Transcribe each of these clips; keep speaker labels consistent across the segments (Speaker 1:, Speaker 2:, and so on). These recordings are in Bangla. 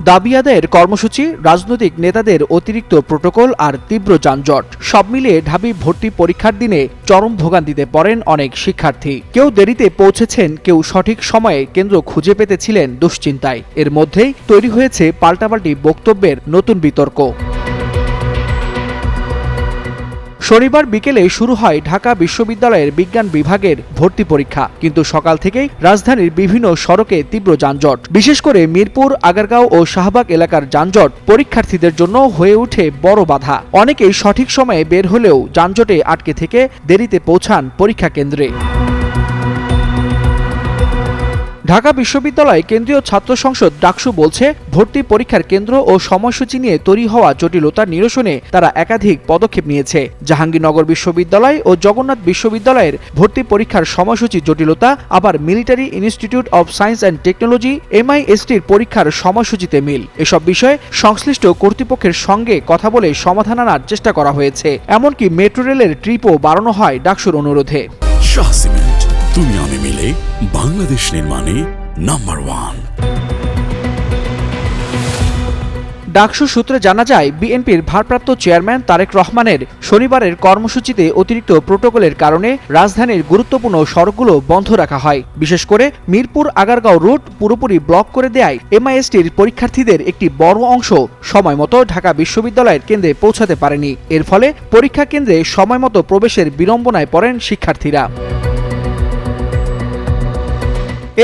Speaker 1: দাবি আদায়ের কর্মসূচি, রাজনৈতিক নেতাদের অতিরিক্ত প্রোটোকল আর তীব্র যানজট সব মিলিয়ে ঢাবি ভর্তি পরীক্ষার দিনে চরম ভোগান্তিতে পড়েন অনেক শিক্ষার্থী। কেউ দেরিতে পৌঁছেছেন, কেউ সঠিক সময়ে কেন্দ্র খুঁজে পেতেছিলেন দুশ্চিন্তায়। এর মধ্যেই তৈরি হয়েছে পাল্টাপাল্টি বক্তব্যের নতুন বিতর্ক। শনিবার বিকেলে শুরু হয় ঢাকা বিশ্ববিদ্যালয়ের বিজ্ঞান বিভাগের ভর্তি পরীক্ষা, কিন্তু সকাল থেকেই রাজধানীর বিভিন্ন সড়কে তীব্র যানজট। বিশেষ করে মিরপুর, আগারগাঁও ও শাহবাগ এলাকার যানজট পরীক্ষার্থীদের জন্য হয়ে ওঠে বড় বাধা। অনেকেই সঠিক সময়ে বের হলেও যানজটে আটকে থেকে দেরিতে পৌঁছান পরীক্ষা কেন্দ্রে। ঢাকা বিশ্ববিদ্যালয় কেন্দ্রীয় ছাত্র সংসদ ডাকসু বলছে, ভর্তি পরীক্ষার কেন্দ্র ও সময়সূচি নিয়ে তৈরি হওয়া জটিলতা নিরসনে তারা একাধিক পদক্ষেপ নিয়েছে। জাহাঙ্গীরনগর বিশ্ববিদ্যালয় ও জগন্নাথ বিশ্ববিদ্যালয়ের ভর্তি পরীক্ষার সময়সূচি জটিলতা, আবার military institute of science and technology MISTর পরীক্ষার সময়সূচিতে মিল। এসব বিষয়ে সংশ্লিষ্ট কর্তৃপক্ষের সঙ্গে কথা বলে সমাধান আনার চেষ্টা করা হয়েছে। এমনকি মেট্রো রেলের ট্রিপও বাড়ানো হয় ডাকসুর অনুরোধে।
Speaker 2: তুমি আমি মিলে বাংলাদেশ নির্মাণে নাম্বার 1।
Speaker 1: ডাকসু সূত্রে জানা যায়, বিএনপির ভারপ্রাপ্ত চেয়ারম্যান তারেক রহমানের শনিবারের কর্মসূচিতে অতিরিক্ত প্রোটোকলের কারণে রাজধানীর গুরুত্বপূর্ণ সড়কগুলো বন্ধ রাখা হয়। বিশেষ করে মিরপুর আগারগাঁও রুট পুরোপুরি ব্লক করে দেয়ায় MISTর পরীক্ষার্থীদের একটি বড় অংশ সময়মতো ঢাকা বিশ্ববিদ্যালয়ের কেন্দ্রে পৌঁছাতে পারেনি। এর ফলে পরীক্ষা কেন্দ্রে সময়মতো প্রবেশের বিড়ম্বনায় পড়েন শিক্ষার্থীরা।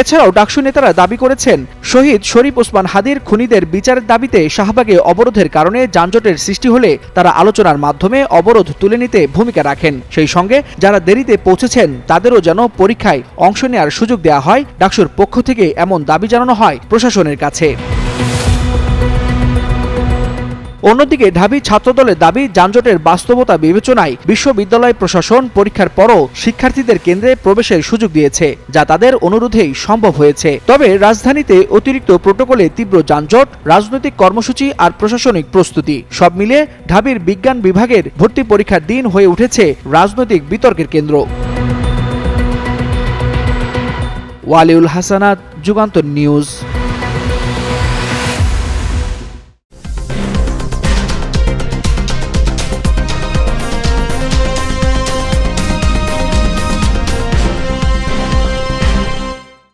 Speaker 1: এছাড়াও ডাকসু নেতারা দাবি করেছেন, শহীদ শরীফ ওসমান হাদির খুনিদের বিচারের দাবিতে শাহবাগে অবরোধের কারণে যানজটের সৃষ্টি হলে তারা আলোচনার মাধ্যমে অবরোধ তুলে নিতে ভূমিকা রাখেন। সেই সঙ্গে যারা দেরিতে পৌঁছেছেন তাদেরও যেন পরীক্ষায় অংশ নেওয়ার সুযোগ দেওয়া হয়। ডাকসুর পক্ষ থেকে এমন দাবি জানানো হয় প্রশাসনের কাছে। অন্যদিকে ঢাবি ছাত্রদলের দাবি, যানজটের বাস্তবতা বিবেচনায় বিশ্ববিদ্যালয় প্রশাসন পরীক্ষার পরও শিক্ষার্থীদের কেন্দ্রে প্রবেশের সুযোগ দিয়েছে, যা তাদের অনুরোধেই সম্ভব হয়েছে। তবে রাজধানীতে অতিরিক্ত প্রোটোকলে তীব্র যানজট, রাজনৈতিক কর্মসূচি আর প্রশাসনিক প্রস্তুতি সব মিলে ঢাবির বিজ্ঞান বিভাগের ভর্তি পরীক্ষার দিন হয়ে উঠেছে রাজনৈতিক বিতর্কের কেন্দ্র। ওয়ালিউল হাসানাত, যুগান্তর নিউজ।